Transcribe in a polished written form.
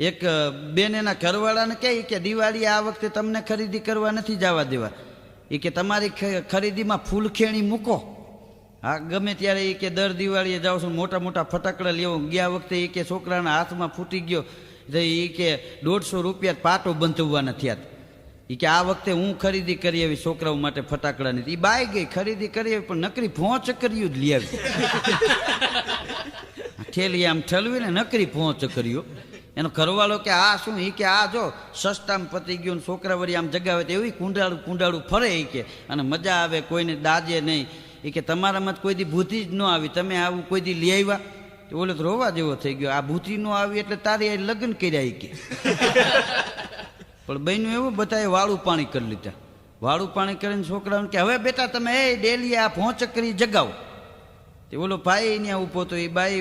એક બેન એના ઘરવાળાને કહે કે દિવાળી આ વખતે તમને ખરીદી કરવા નથી જવા દેવા, એ કે તમારી ખરીદીમાં ફૂલખેણી મૂકો. હા ગમે ત્યારે એ કે દર દિવાળીએ જાઉં છું મોટા મોટા ફટાકડા લેવો. ગયા વખતે એ કે છોકરાના હાથમાં ફૂટી ગયો એ કે 150 રૂપિયા પાટો બંધવાના થયા. એ કે આ વખતે હું ખરીદી કરી આવી છોકરાઓ માટે ફટાકડાની. એ બાઈ ગઈ ખરીદી કરી આવી પણ નકરી ભોંચ કર્યું જ લઈ આવી. ઠેલી આમ ઠલવી ને નકરી ભોંચ કર્યો. એનો ઘરવાળો કે આ શું? એ કે આ જો સસ્તામાં પતી ગયું ને છોકરા વળી આમ જગાવે તો એવી કુંડાળું કુંડાળું ફરે એ કે અને મજા આવે, કોઈને દાજે નહીં. એ કે તમારામાં કોઈ દી બુદ્ધિ જ ન આવી, તમે આવું કોઈ દી લઈ આવ્યા? ઓલો તો રોવા જેવો થઈ ગયો. આ બુદ્ધિ ન આવી એટલે તારી આ લગ્ન કર્યા એ કે. પણ બહેનું એવું બધાએ વાળું પાણી કરી લીધા. વાળું પાણી કરીને છોકરાઓને કે હવે બેટા તમે એ ડેલી આ ભોંચ કરી જગાવો. તે ઓલો ભાઈ ત્યાં ઊભો તો એ બાઈ